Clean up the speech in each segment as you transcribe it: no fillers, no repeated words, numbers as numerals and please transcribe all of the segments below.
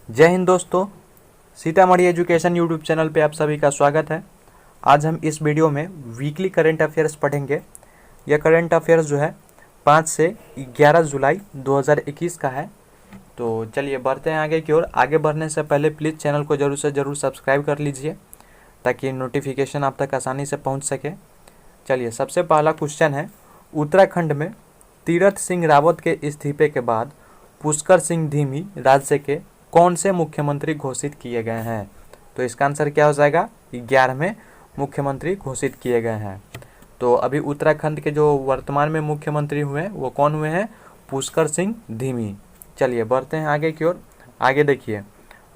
जय हिंद दोस्तों, Sitamarhi education YouTube channel पे आप सभी का स्वागत है। आज हम इस वीडियो में वीकली करंट अफेयर्स पढ़ेंगे। यह करंट अफेयर्स जो है 5 से 11 जुलाई 2021 का है। तो चलिए बढ़ते हैं आगे की ओर। आगे बढ़ने से पहले प्लीज़ चैनल को ज़रूर से ज़रूर सब्सक्राइब कर लीजिए ताकि नोटिफिकेशन आप तक आसानी से पहुँच सके। चलिए सबसे पहला क्वेश्चन है, उत्तराखंड में तीरथ सिंह रावत के इस्तीफे के बाद पुष्कर सिंह धामी राज्य के कौन से मुख्यमंत्री घोषित किए गए हैं? तो इसका आंसर क्या हो जाएगा? 11वें मुख्यमंत्री घोषित किए गए हैं। तो अभी उत्तराखंड के जो वर्तमान में मुख्यमंत्री हुए हैं वो कौन हुए हैं? पुष्कर सिंह धामी। चलिए बढ़ते हैं आगे की ओर। आगे देखिए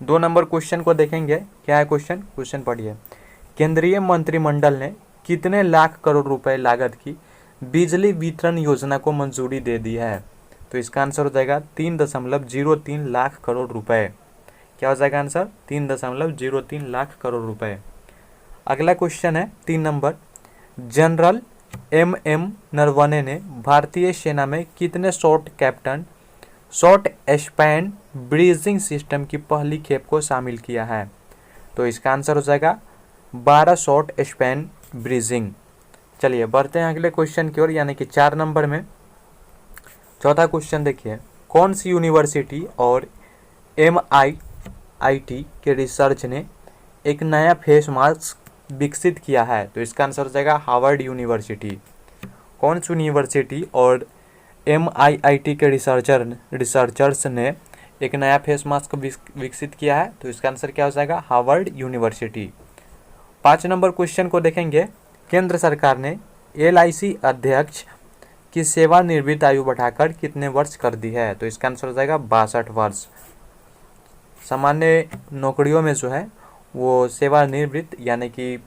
2 नंबर क्वेश्चन को देखेंगे। क्या है क्वेश्चन पढ़िए। केंद्रीय मंत्रिमंडल ने कितने लाख करोड़ रुपए लागत की बिजली वितरण योजना को मंजूरी दे दी है? तो इसका आंसर हो जाएगा 3.03 लाख करोड़ रुपए। क्या हो जाएगा आंसर? 3.03 लाख करोड़ रुपए। अगला क्वेश्चन है 3 नंबर, जनरल एम नरवणे ने भारतीय सेना में कितने शॉर्ट स्पैन ब्रीजिंग सिस्टम की पहली खेप को शामिल किया है? तो इसका आंसर हो जाएगा 12 शॉर्ट स्पैन ब्रीजिंग। चलिए बढ़ते हैं अगले क्वेश्चन की ओर, यानी कि 4 नंबर में। चौथा क्वेश्चन देखिए, कौन सी यूनिवर्सिटी और MIT के रिसर्च ने एक नया फेस मास्क विकसित किया है? तो इसका आंसर हो जाएगा हार्वर्ड यूनिवर्सिटी। कौन सी यूनिवर्सिटी और MIT के रिसर्चर्स ने एक नया फेस मास्क विकसित किया है? तो इसका आंसर क्या हो जाएगा? Harvard university. 5 नंबर क्वेश्चन को देखेंगे। केंद्र सरकार ने LIC अध्यक्ष की सेवानिवृत्त आयु बढ़ाकर कितने वर्ष कर दी है? तो इसका आंसर हो जाएगा 62 वर्ष। सामान्य नौकरियों में जो है वो सेवानिवृत्त यानी कि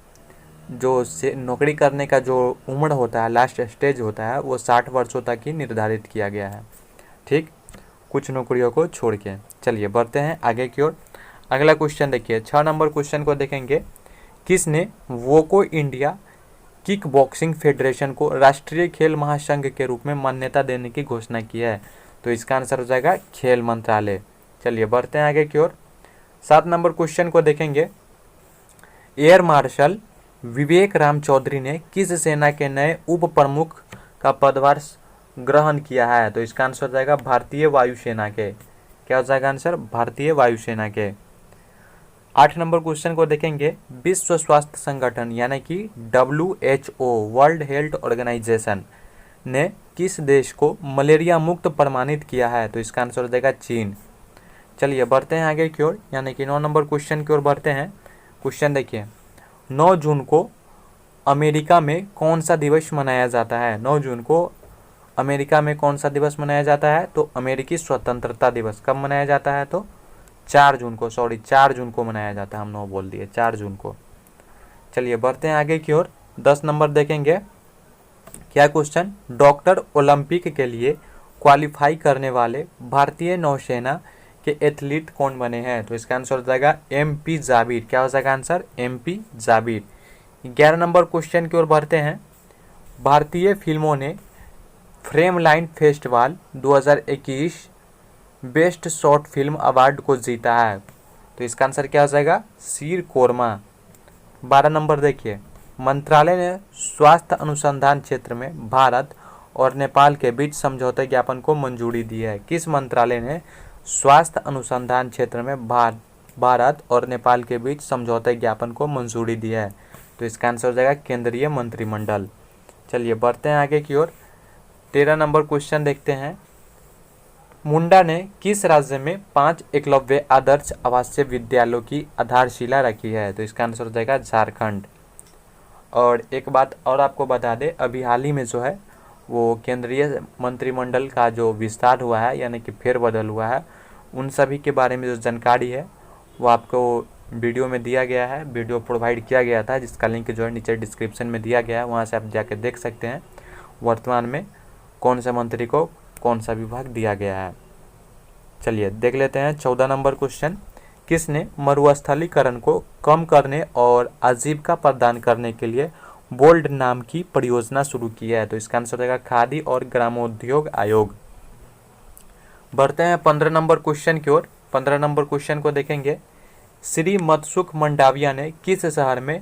जो नौकरी करने का जो उम्र होता है, लास्ट स्टेज होता है, वो 60 वर्षों तक ही निर्धारित किया गया है। ठीक, कुछ नौकरियों को छोड़ के। चलिए बढ़ते हैं आगे की ओर। अगला क्वेश्चन देखिए, 6 नंबर क्वेश्चन को देखेंगे। किसने वोको इंडिया किक बॉक्सिंग फेडरेशन को राष्ट्रीय खेल महासंघ के रूप में मान्यता देने की घोषणा की है? तो इसका आंसर हो जाएगा खेल मंत्रालय। चलिए बढ़ते हैं आगे की ओर। 7 नंबर क्वेश्चन को देखेंगे। एयर मार्शल विवेक राम चौधरी ने किस सेना के नए उप प्रमुख का पदभार ग्रहण किया है? तो इसका आंसर हो जाएगा भारतीय वायुसेना के। क्या हो जाएगा आंसर? भारतीय वायुसेना के। 8 नंबर क्वेश्चन को देखेंगे। विश्व स्वास्थ्य संगठन यानी कि WHO वर्ल्ड हेल्थ ऑर्गेनाइजेशन ने किस देश को मलेरिया मुक्त प्रमाणित किया है? तो इसका आंसर हो जाएगा चीन। चलिए बढ़ते हैं आगे की ओर, यानी कि 9 नंबर क्वेश्चन की ओर बढ़ते हैं। क्वेश्चन देखिए, 9 जून को अमेरिका में कौन सा दिवस मनाया जाता है? 9 जून को अमेरिका में कौन सा दिवस मनाया जाता है? तो अमेरिकी स्वतंत्रता दिवस। कब मनाया जाता है? तो 4 जून को, 4 जून को मनाया जाता है। हम 9 बोल दिए, 4 जून को। चलिए बढ़ते हैं आगे की ओर। 10 नंबर देखेंगे। क्या क्वेश्चन, डॉक्टर ओलंपिक के लिए क्वालिफाई करने वाले भारतीय नौसेना के एथलीट कौन बने हैं? तो इसका आंसर हो जाएगा MP जाबिर। क्या हो जाएगा answer? MP Jabir. 11 number question की ओर बढ़ते हैं। भारतीय फिल्मों ने Frameline festival 2021 best short film award को जीता है। तो इसका आंसर क्या हो जाएगा? शीर कोरमा। 12 नंबर देखिए, मंत्रालय ने स्वास्थ्य अनुसंधान क्षेत्र में भारत और नेपाल के बीच समझौते ज्ञापन को मंजूरी दी है? किस मंत्रालय ने स्वास्थ्य अनुसंधान क्षेत्र में भारत और नेपाल के बीच समझौते ज्ञापन को मंजूरी दी है? तो इसका आंसर हो जाएगा केंद्रीय मंत्रिमंडल। चलिए बढ़ते हैं आगे की ओर। 13 नंबर क्वेश्चन देखते हैं। मुंडा ने किस राज्य में 5 एकलव्य आदर्श आवासीय विद्यालयों की आधारशिला रखी है? तो इसका आंसर हो जाएगा झारखंड। और एक बात और आपको बता दें, अभी हाल ही में जो है वो केंद्रीय मंत्रिमंडल का जो विस्तार हुआ है यानी कि फेरबदल हुआ है, उन सभी के बारे में जो जानकारी है वो आपको वीडियो में दिया गया है, वीडियो प्रोवाइड किया गया था, जिसका लिंक जो है नीचे डिस्क्रिप्शन में दिया गया है। वहाँ से आप जाके देख सकते हैं वर्तमान में कौन से मंत्री को कौन सा विभाग दिया गया है। चलिए देख लेते हैं 14 नंबर क्वेश्चन। किसने मरुस्थलीकरण को कम करने और आजीविका प्रदान करने के लिए बोल्ड नाम की परियोजना शुरू की है? तो इसका आंसर रहेगा खादी और ग्रामोद्योग आयोग। बढ़ते हैं 15 नंबर क्वेश्चन की ओर। 15 नंबर क्वेश्चन को देखेंगे, श्री मतसुख मंडाविया ने किस शहर में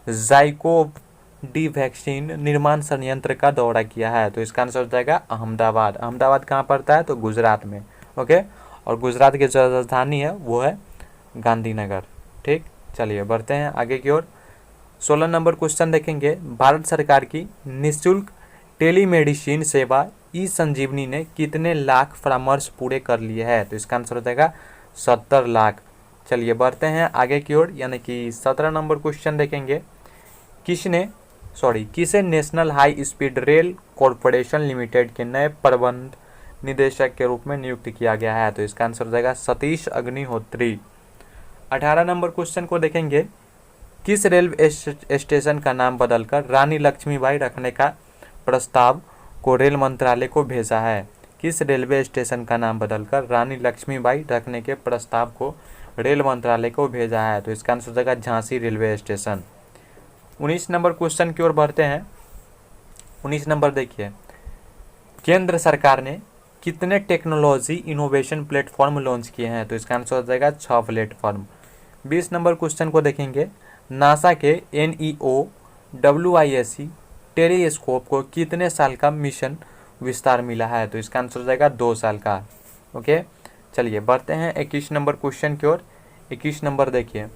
जाइकोव डी वैक्सीन निर्माण संयंत्र का दौरा किया है? तो इसका आंसर हो जाएगा अहमदाबाद। अहमदाबाद कहाँ पड़ता है? तो गुजरात में। ओके, और गुजरात की जो राजधानी है वो है गांधीनगर। ठीक, चलिए बढ़ते हैं आगे की ओर। 16 नंबर क्वेश्चन देखेंगे, भारत सरकार की निःशुल्क टेलीमेडिसिन सेवा ई संजीवनी ने कितने लाख परामर्श पूरे कर लिए हैं? तो इसका आंसर हो जाएगा 70 लाख। चलिए बढ़ते हैं आगे की ओर, यानी कि 17 नंबर क्वेश्चन देखेंगे, किसे national high speed rail corporation limited के नए प्रबंध निदेशक के रूप में नियुक्त किया गया है? तो इसका आंसर हो जाएगा सतीश अग्निहोत्री। 18 नंबर क्वेश्चन को देखेंगे, किस रेलवे स्टेशन का नाम बदलकर रानी लक्ष्मीबाई रखने का प्रस्ताव को रेल मंत्रालय को भेजा है? किस रेलवे स्टेशन का नाम बदलकर रानी लक्ष्मीबाई रखने के प्रस्ताव को रेल मंत्रालय को भेजा है? तो इसका आंसर हो जाएगा Jhansi railway station. 19 number question की ओर बढ़ते हैं। 19 नंबर देखिए, केंद्र सरकार ने कितने टेक्नोलॉजी इनोवेशन प्लेटफॉर्म लॉन्च किए हैं? तो इसका आंसर हो जाएगा 6 प्लेटफॉर्म। 20 नंबर क्वेश्चन को देखेंगे, नासा के NEO WISC टेलीस्कोप को कितने साल का मिशन विस्तार मिला है? तो इसका आंसर हो जाएगा 2 साल का। ओके, चलिए बढ़ते हैं 21 नंबर क्वेश्चन की ओर। 21 नंबर देखिए,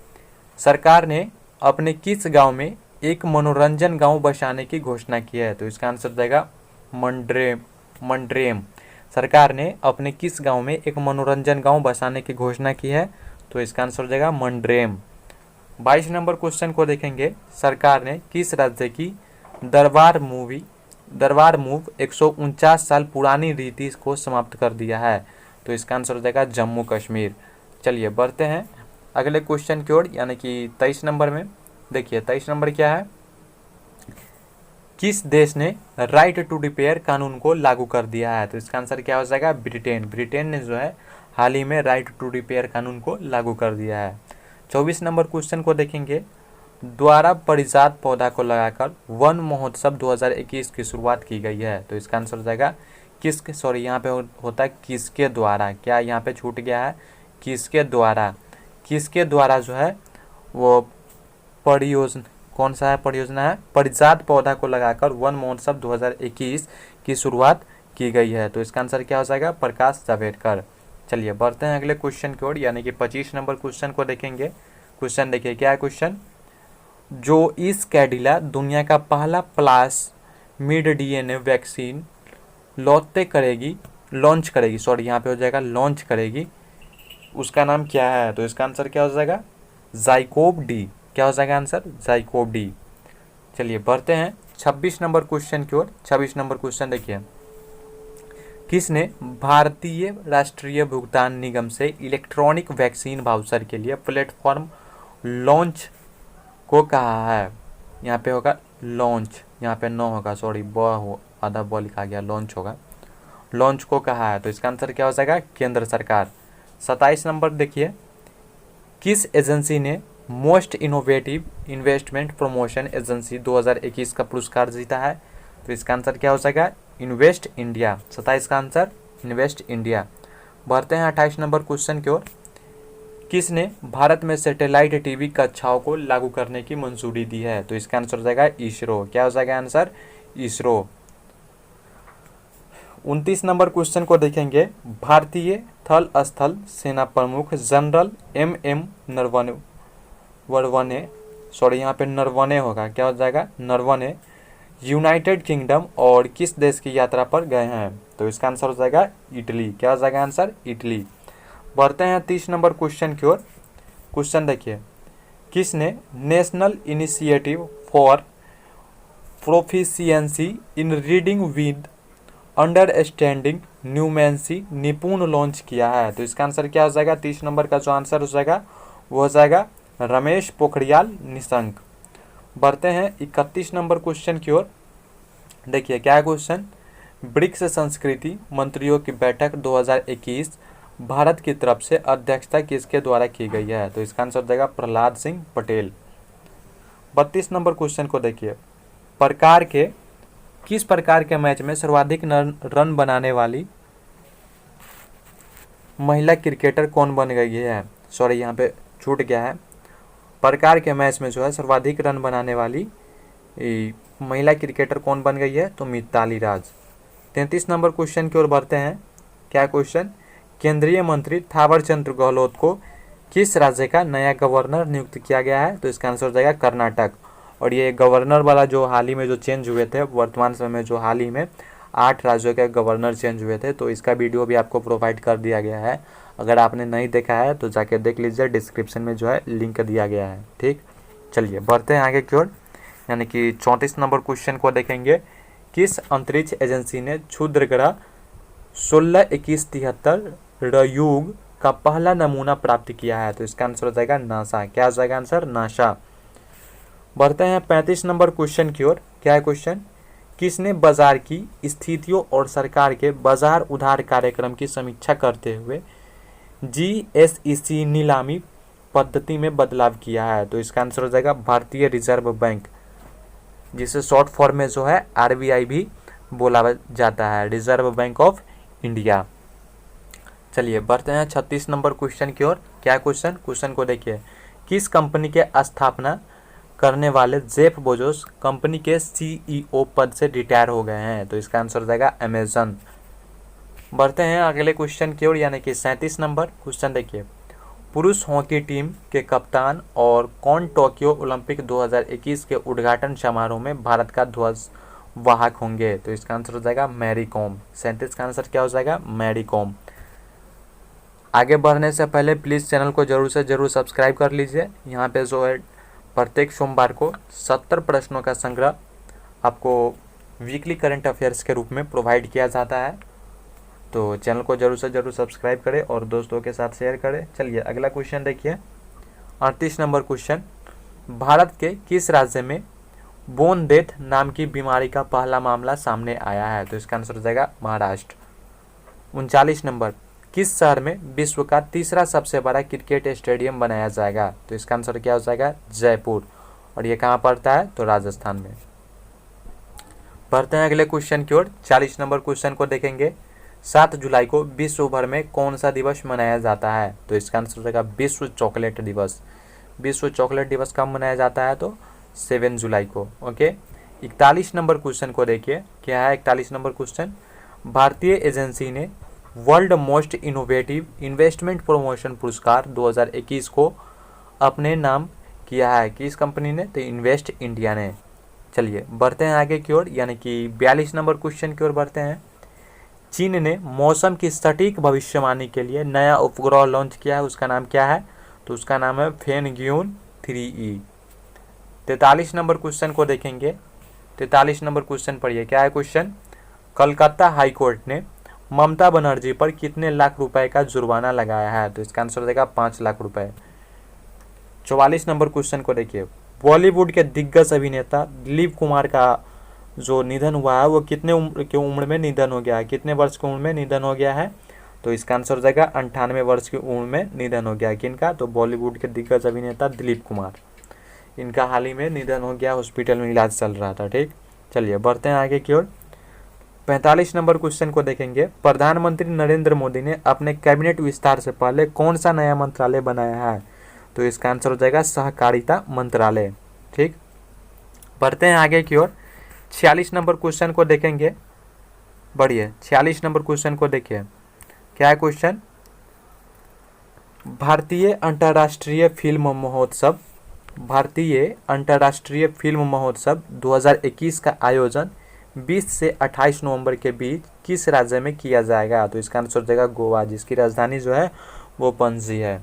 सरकार ने अपने किस गांव में एक मनोरंजन गांव बसाने की घोषणा की है? तो इसका आंसर हो जाएगा मंड्रेम। सरकार ने अपने किस गांव में एक मनोरंजन गांव बसाने की घोषणा की है? तो इसका आंसर हो जाएगा मंड्रेम। 22 नंबर क्वेश्चन को देखेंगे, सरकार ने किस राज्य की दरबार मूव 149 साल पुरानी रीति को समाप्त कर दिया है? तो इसका आंसर हो जाएगा जम्मू कश्मीर। चलिए बढ़ते हैं अगले क्वेश्चन की ओर, यानी कि 23 नंबर में। देखिए 23 नंबर क्या है, किस देश ने राइट टू रिपेयर कानून को लागू कर दिया है? तो इसका आंसर क्या हो जाएगा ब्रिटेन। ब्रिटेन ने जो है हाल ही में राइट टू रिपेयर कानून को लागू कर दिया है। 24 नंबर क्वेश्चन को देखेंगे, द्वारा परिजात पौधा को लगाकर वन महोत्सव 2021 की शुरुआत की गई है? तो इसका आंसर हो जाएगा यहाँ पे होता है किसके द्वारा, क्या यहाँ पे छूट गया है? किसके द्वारा जो है वो परियोजना, कौन सा है परियोजना है? परिजात पौधा को लगाकर वन महोत्सव 2021 की शुरुआत की गई है। तो इसका आंसर क्या हो जाएगा? प्रकाश जावड़ेकर। चलिए बढ़ते हैं अगले क्वेश्चन की ओर, यानी कि 25 नंबर क्वेश्चन को देखेंगे। क्वेश्चन देखिए क्या है क्वेश्चन, जो इस कैडिला दुनिया का पहला प्लास्मिड DNA वैक्सीन लॉन्च करेगी, उसका नाम क्या है? तो इसका आंसर क्या हो जाएगा? जाइकोव डी। क्या हो जाएगा आंसर? जाइकोव डी। चलिए बढ़ते हैं 26 नंबर क्वेश्चन की ओर। 26 नंबर क्वेश्चन देखिए, किसने भारतीय राष्ट्रीय भुगतान निगम से इलेक्ट्रॉनिक वैक्सीन वाउचर के लिए प्लेटफॉर्म लॉन्च को कहा है? यहाँ पे होगा लॉन्च, यहाँ पे नो होगा, सॉरी आधा ब लिखा गया, लॉन्च होगा। लॉन्च को कहा है, तो इसका आंसर क्या हो जाएगा? केंद्र सरकार। 27 नंबर देखिए, किस एजेंसी ने most innovative investment promotion agency 2021 का पुरस्कार जीता है? तो इसका आंसर क्या हो जाएगा? Invest India. 27 का आंसर इन्वेस्ट इंडिया। बढ़ते हैं 28 नंबर क्वेश्चन की ओर, किसने भारत में सैटेलाइट टीवी कक्षाओं को लागू करने की मंजूरी दी है? तो इसका आंसर हो जाएगा इसरो। क्या हो जाएगा आंसर? इसरो। 29 नंबर क्वेश्चन को देखेंगे, भारतीय थल स्थल सेना प्रमुख जनरल MM नरवणे होगा, क्या हो जाएगा? नरवणे यूनाइटेड किंगडम और किस देश की यात्रा पर गए हैं? तो इसका आंसर हो जाएगा इटली। क्या हो जाएगा आंसर? इटली। बढ़ते हैं 30 नंबर क्वेश्चन की ओर। क्वेश्चन देखिए, किसने national initiative for proficiency in reading with understanding numeracy Nipun launch किया है? तो इसका आंसर क्या हो जाएगा? 30 नंबर का जो आंसर हो जाएगा वो हो जाएगा रमेश पोखरियाल निशंक। बढ़ते हैं 31 नंबर क्वेश्चन की ओर। देखिए क्या है क्वेश्चन, ब्रिक्स संस्कृति मंत्रियों की बैठक 2021 भारत की तरफ से अध्यक्षता किसके द्वारा की गई है? तो इसका आंसर हो जाएगा प्रहलाद सिंह पटेल। 32 नंबर क्वेश्चन को देखिए, किस प्रकार के मैच में सर्वाधिक रन बनाने वाली महिला क्रिकेटर कौन बन गई है, सॉरी यहाँ पे छूट गया है, प्रकार के मैच में जो है सर्वाधिक रन बनाने वाली महिला क्रिकेटर कौन बन गई है, तो मिताली राज। 33 नंबर क्वेश्चन की ओर बढ़ते हैं। क्या क्वेश्चन, केंद्रीय मंत्री थावरचंद गहलोत को किस राज्य का नया गवर्नर नियुक्त किया गया है, तो इसका आंसर हो जाएगा कर्नाटक। और ये गवर्नर वाला जो हाल ही में जो चेंज हुए थे, वर्तमान समय में जो हाल ही में 8 राज्यों के गवर्नर चेंज हुए थे, तो इसका वीडियो भी आपको प्रोवाइड कर दिया गया है। अगर आपने नहीं देखा है तो जाके देख लीजिए, डिस्क्रिप्शन में जो है लिंक दिया गया है। ठीक, चलिए बढ़ते हैं आगे की ओर, यानी कि 34 नंबर क्वेश्चन को देखेंगे। किस अंतरिक्ष एजेंसी ने क्षुद्र ग्रह 162173 युग का पहला नमूना प्राप्त किया है, तो इसका आंसर हो जाएगा नासा। क्या हो जाएगा आंसर, नासा। बढ़ते हैं 35 नंबर क्वेश्चन की ओर। क्या है क्वेश्चन, किसने बाजार की स्थितियों और सरकार के बाजार उधार कार्यक्रम की समीक्षा करते हुए GSEC नीलामी पद्धति में बदलाव किया है, तो इसका आंसर हो जाएगा भारतीय रिजर्व बैंक, जिसे शॉर्ट फॉर्म में जो है RBI भी बोला जाता है, रिजर्व बैंक ऑफ इंडिया। चलिए बढ़ते हैं 36 नंबर क्वेश्चन की ओर। क्या क्वेश्चन, क्वेश्चन को देखिए। किस कंपनी के स्थापना करने वाले जेफ बेजोस कंपनी के CEO पद से रिटायर हो गए हैं, तो इसका आंसर हो जाएगा अमेजन। बढ़ते हैं अगले क्वेश्चन की ओर, यानी कि 37 नंबर क्वेश्चन देखिए। पुरुष हॉकी टीम के कप्तान और कौन टोक्यो ओलंपिक 2021 के उद्घाटन समारोह में भारत का ध्वज वाहक होंगे, तो इसका आंसर हो जाएगा मैरी कॉम। 37 का आंसर क्या हो जाएगा, मैरी कॉम। आगे बढ़ने से पहले प्लीज़ चैनल को जरूर से जरूर सब्सक्राइब कर लीजिए। यहाँ पे जो है प्रत्येक सोमवार को 70 प्रश्नों का संग्रह आपको वीकली करंट अफेयर्स के रूप में प्रोवाइड किया जाता है, तो चैनल को जरूर से जरूर सब्सक्राइब करें और दोस्तों के साथ शेयर करें। चलिए अगला क्वेश्चन देखिए, 38 नंबर क्वेश्चन। भारत के किस राज्य में बोन डेथ नाम की बीमारी का पहला मामला सामने आया है, तो इसका आंसर हो जाएगा महाराष्ट्र। 39 नंबर, किस शहर में विश्व का तीसरा सबसे बड़ा क्रिकेट स्टेडियम बनाया जाएगा, तो इसका आंसर क्या हो जाएगा, जयपुर। और ये कहाँ पड़ता है, तो राजस्थान में। बढ़ते हैं अगले क्वेश्चन की ओर। 40 नंबर क्वेश्चन को देखेंगे। 7 जुलाई को विश्व भर में कौन सा दिवस मनाया जाता है, तो इसका आंसर हो जाएगा विश्व चॉकलेट दिवस। विश्व चॉकलेट दिवस कब मनाया जाता है, तो 7 जुलाई को। ओके, 41 नंबर क्वेश्चन को देखिए। क्या है 41 नंबर क्वेश्चन, भारतीय एजेंसी ने world most innovative investment promotion पुरस्कार 2021 को अपने नाम किया है किस कंपनी ने, तो इन्वेस्ट इंडिया ने। चलिए बढ़ते हैं आगे की ओर, यानी कि 42 नंबर क्वेश्चन की ओर बढ़ते हैं। चीन ने मौसम की सटीक भविष्यवाणी के लिए नया उपग्रह लॉन्च किया है, उसका नाम क्या है, तो उसका नाम है फेनग्यून 3E। 43 नंबर क्वेश्चन को देखेंगे। 43 नंबर क्वेश्चन पढ़िए। क्या है क्वेश्चन, कलकत्ता हाईकोर्ट ने ममता बनर्जी पर कितने लाख रुपए का जुर्माना लगाया है, तो इसका आंसर हो जाएगा 5 लाख रुपए। 44 नंबर क्वेश्चन को देखिए। बॉलीवुड के दिग्गज अभिनेता दिलीप कुमार का जो निधन हुआ है वो कितने उम्र में निधन हो गया है, कितने वर्ष की उम्र में निधन हो गया है, तो इसका आंसर हो जाएगा 98 वर्ष की उम्र में निधन हो गया है। किनका, तो बॉलीवुड के दिग्गज अभिनेता दिलीप कुमार, इनका हाल ही में निधन हो गया, हॉस्पिटल में इलाज चल रहा था। ठीक, चलिए बढ़ते हैं आगे की ओर। 45 नंबर क्वेश्चन को देखेंगे। प्रधानमंत्री नरेंद्र मोदी ने अपने कैबिनेट विस्तार से पहले कौन सा नया मंत्रालय बनाया है, तो इसका आंसर हो जाएगा सहकारिता मंत्रालय। ठीक, बढ़ते हैं आगे की ओर। 46 नंबर क्वेश्चन को देखेंगे। बढ़िए, 46 नंबर क्वेश्चन को देखिए। क्या है क्वेश्चन, भारतीय अंतर्राष्ट्रीय फिल्म महोत्सव 2021 का आयोजन 20 से 28 नवंबर के बीच किस राज्य में किया जाएगा, तो इसका आंसर हो जाएगा गोवा, जिसकी राजधानी जो है वो पणजी है।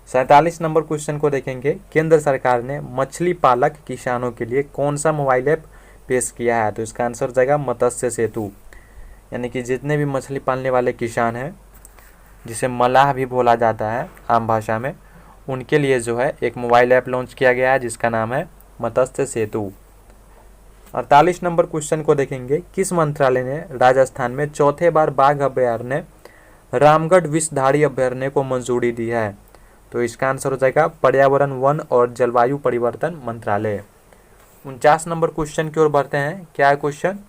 47 नंबर क्वेश्चन को देखेंगे। केंद्र सरकार ने मछली पालक किसानों के लिए कौन सा मोबाइल ऐप पेश किया है, तो इसका आंसर हो जाएगा मत्स्य सेतु। यानी कि जितने भी मछली पालने वाले किसान हैं, जिसे मलाह भी बोला जाता है आम भाषा में, उनके लिए जो है एक मोबाइल ऐप लॉन्च किया गया है जिसका नाम है मत्स्य सेतु। 48 नंबर क्वेश्चन को देखेंगे। किस मंत्रालय ने राजस्थान में चौथे बार बाघ अभयारण्य रामगढ़ विषधारी अभयारण्य को मंजूरी दी है, तो इसका आंसर हो जाएगा पर्यावरण, वन और जलवायु परिवर्तन मंत्रालय। 49 नंबर क्वेश्चन की ओर बढ़ते हैं। क्या है क्वेश्चन,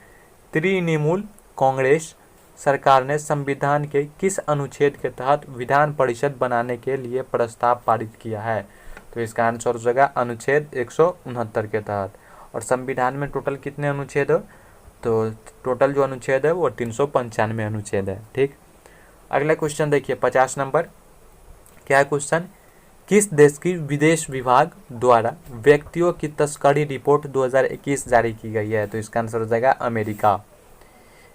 तृणमूल कांग्रेस सरकार ने संविधान के किस अनुच्छेद के तहत विधान परिषद बनाने के लिए प्रस्ताव पारित किया है? तो इसका आंसर हो जाएगा अनुच्छेद 169 के तहत। और संविधान में टोटल कितने अनुच्छेद हो? तो टोटल जो अनुच्छेद है वो 395 अनुच्छेद है। ठीक, अगला क्वेश्चन देखिए 50 नंबर। क्या क्वेश्चन? किस देश की विदेश विभाग द्वारा व्यक्तियों की तस्करी रिपोर्ट 2021 जारी की गई है? तो इसका आंसर हो जाएगा अमेरिका।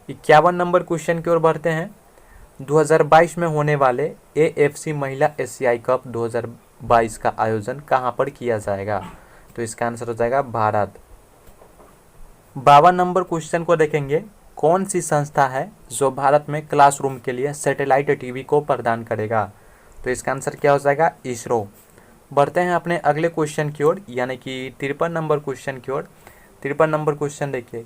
51 नंबर क्वेश्चन की ओर बढ़ते हैं। 2022 में होने वाले AFC महिला एशियाई कप 2022 का आयोजन कहां पर किया जाएगा? तो इसका आंसर हो जाएगा भारत। 52 नंबर क्वेश्चन को देखेंगे। कौन सी संस्था है जो भारत में क्लासरूम के लिए सैटेलाइट टीवी को प्रदान करेगा? तो इसका आंसर क्या हो जाएगा? इसरो। बढ़ते हैं अपने अगले क्वेश्चन की ओर, यानी कि 53 नंबर क्वेश्चन की ओर। 53 नंबर क्वेश्चन देखिए।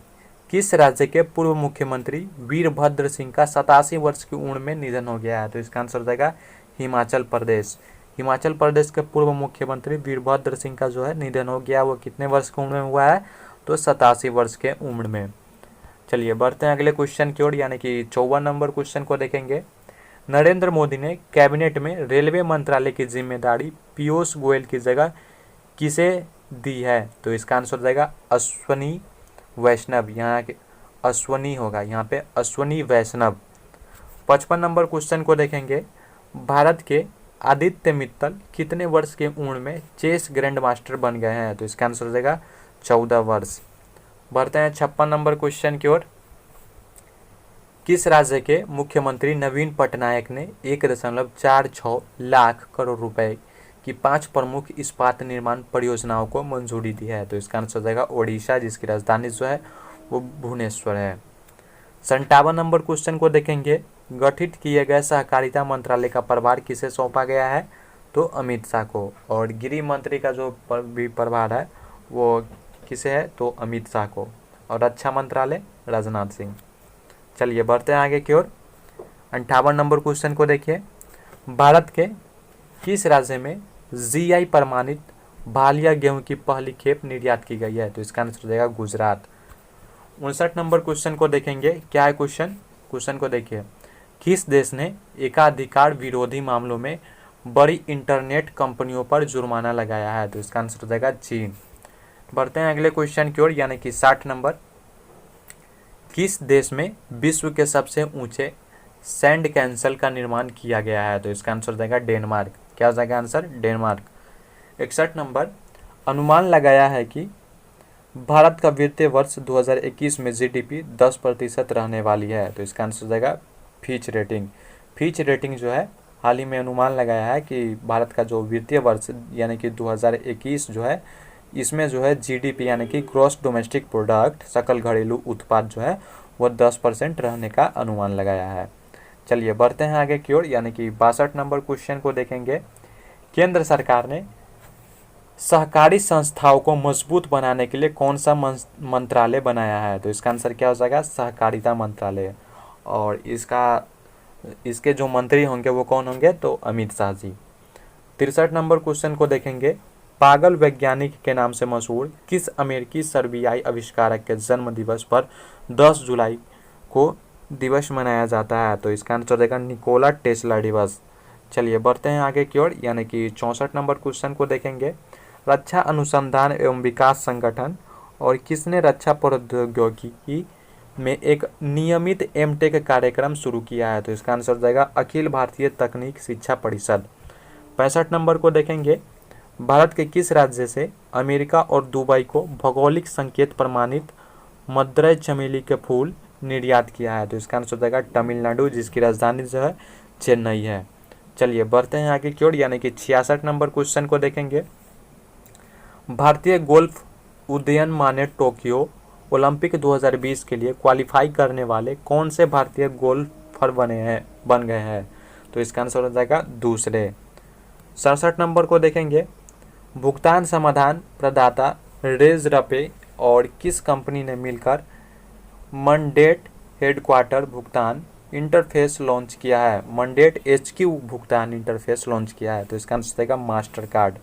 किस राज्य के पूर्व मुख्यमंत्री वीरभद्र सिंह का 87 वर्ष की उम्र में निधन हो गया है? तो इसका आंसर हो जाएगा हिमाचल प्रदेश। हिमाचल प्रदेश के पूर्व मुख्यमंत्री वीरभद्र सिंह का जो है निधन हो गया, वो कितने वर्ष की उम्र में हुआ है? तो 87 वर्ष के उम्र में। चलिए बढ़ते हैं अगले क्वेश्चन की ओर, यानी कि 54 नंबर क्वेश्चन को देखेंगे। नरेंद्र मोदी ने कैबिनेट में रेलवे मंत्रालय की जिम्मेदारी पीयूष गोयल की जगह किसे दी है? तो इसका आंसर हो जाएगा अश्वनी वैष्णव। यहाँ के अश्वनी होगा, यहाँ पे अश्वनी वैष्णव। 55 नंबर क्वेश्चन को देखेंगे। भारत के आदित्य मित्तल कितने वर्ष की उम्र में चेस ग्रैंड मास्टर बन गए हैं? तो इसका आंसर हो जाएगा 14 वर्ष। बढ़ते हैं 56 नंबर क्वेश्चन की ओर। किस राज्य के मुख्यमंत्री नवीन पटनायक ने 1.46 लाख करोड़ रुपए की 5 प्रमुख इस्पात निर्माण परियोजनाओं को मंजूरी दी है? तो इसका आंसर हो जाएगा ओडिशा, जिसकी राजधानी जो है वो भुवनेश्वर है। 57 नंबर क्वेश्चन को देखेंगे। गठित किए गए सहकारिता मंत्रालय का प्रभार किसे सौंपा गया है? तो अमित शाह को। और गृह मंत्री का जो भी प्रभार है वो किसे है? तो अमित शाह को। और रक्षा मंत्रालय राजनाथ सिंह। चलिए बढ़ते हैं आगे की ओर। 58 नंबर क्वेश्चन को देखिए। भारत के किस राज्य में GI प्रमाणित भालिया गेहूं की पहली खेप निर्यात की गई है? तो इसका आंसर हो जाएगा गुजरात। 59 नंबर क्वेश्चन को देखेंगे। क्या है क्वेश्चन? क्वेश्चन को देखिए। किस देश ने एकाधिकार विरोधी मामलों में बड़ी इंटरनेट कंपनियों पर जुर्माना लगाया है? तो इसका आंसर हो जाएगा चीन। बढ़ते हैं अगले क्वेश्चन की ओर, यानी कि 60 नंबर। किस देश में विश्व के सबसे ऊंचे सैंड कैंसल का निर्माण किया गया है? तो इसका आंसर हो जाएगा डेनमार्क। क्या हो जाएगा आंसर? डेनमार्क। 61 नंबर। अनुमान लगाया है कि भारत का वित्तीय वर्ष 2021 में GDP 10% रहने वाली है। तो इसका आंसर हो जाएगा फिच रेटिंग। फिच रेटिंग जो है हाल ही में अनुमान लगाया है कि भारत का जो वित्तीय वर्ष यानी कि 2021 जो है, इसमें जो है GDP यानी कि ग्रॉस डोमेस्टिक प्रोडक्ट, सकल घरेलू उत्पाद जो है वो 10% रहने का अनुमान लगाया है। चलिए बढ़ते हैं आगे की ओर, यानी कि 62 नंबर क्वेश्चन को देखेंगे। केंद्र सरकार ने सहकारी संस्थाओं को मजबूत बनाने के लिए कौन सा मंत्रालय बनाया है? तो इसका आंसर क्या हो जाएगा? सहकारिता मंत्रालय। और इसके जो मंत्री होंगे वो कौन होंगे? तो अमित शाह जी। 63 नंबर क्वेश्चन को देखेंगे। पागल वैज्ञानिक के नाम से मशहूर किस अमेरिकी सर्बियाई आविष्कारक के जन्म दिवस पर 10 जुलाई को दिवस मनाया जाता है? तो इसका आंसर देगा निकोला टेस्ला दिवस। चलिए बढ़ते हैं आगे की ओर, यानी कि 64 नंबर क्वेश्चन को देखेंगे। रक्षा अनुसंधान एवं विकास संगठन और किसने रक्षा प्रौद्योगिकी में एक नियमित एमटेक कार्यक्रम शुरू किया है? तो इसका आंसर हो जाएगा अखिल भारतीय तकनीक शिक्षा परिषद। 65 नंबर को देखेंगे। भारत के किस राज्य से अमेरिका और दुबई को भौगोलिक संकेत प्रमाणित मदुरै चमेली के फूल निर्यात किया है? तो इसका आंसर हो जाएगा तमिलनाडु, जिसकी राजधानी जो है चेन्नई है। चलिए बढ़ते हैं आगे की ओर, यानी कि 66 नंबर क्वेश्चन को देखेंगे। भारतीय गोल्फ उदीयमान ने टोक्यो ओलंपिक 2020 के लिए क्वालिफाई करने वाले कौन से भारतीय गोल्फर बन गए हैं? तो इसका आंसर हो जाएगा दूसरे। 67 नंबर को देखेंगे। भुगतान समाधान प्रदाता रेजरपे और किस कंपनी ने मिलकर मंडेट हेडक्वार्टर भुगतान इंटरफेस लॉन्च किया है? मंडेट HQ भुगतान इंटरफेस लॉन्च किया है। तो इसका आंसर देगा मास्टर कार्ड।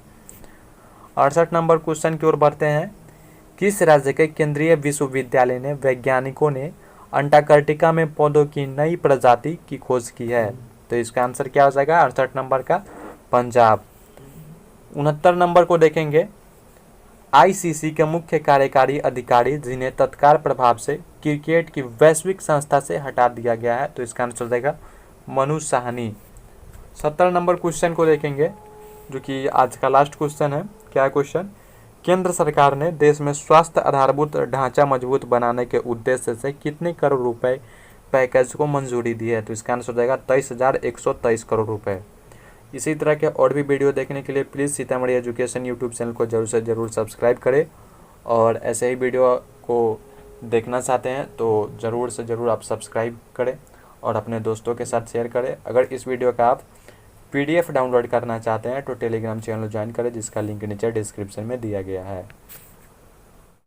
68 नंबर क्वेश्चन की ओर बढ़ते हैं। किस राज्य के केंद्रीय विश्वविद्यालय ने वैज्ञानिकों ने अंटार्कटिका में पौधों की नई प्रजाति की खोज की है? तो इसका आंसर क्या हो जाएगा 68 नंबर का पंजाब। 69 नंबर को देखेंगे, आईसीसी के मुख्य कार्यकारी अधिकारी जिन्हें तत्काल प्रभाव से क्रिकेट की वैश्विक संस्था से हटा दिया गया है, तो इसका आंसर हो जाएगा मनु साहनी। 70 नंबर क्वेश्चन को देखेंगे जो कि आज का लास्ट क्वेश्चन है। क्या क्वेश्चन? केंद्र सरकार ने देश में स्वास्थ्य आधारभूत ढांचा मजबूत बनाने के उद्देश्य से कितने करोड़ रुपए पैकेज को मंजूरी दी है? तो इसका आंसर हो जाएगा 23,123 करोड़ रुपए। इसी तरह के और भी वीडियो देखने के लिए please Sitamarhi education YouTube channel को जरूर से ज़रूर सब्सक्राइब करें, और ऐसे ही वीडियो को देखना चाहते हैं तो ज़रूर से ज़रूर आप सब्सक्राइब करें और अपने दोस्तों के साथ शेयर करें। अगर इस वीडियो का आप PDF डाउनलोड करना चाहते हैं तो टेलीग्राम चैनल ज्वाइन करें, जिसका लिंक नीचे डिस्क्रिप्शन में दिया गया है।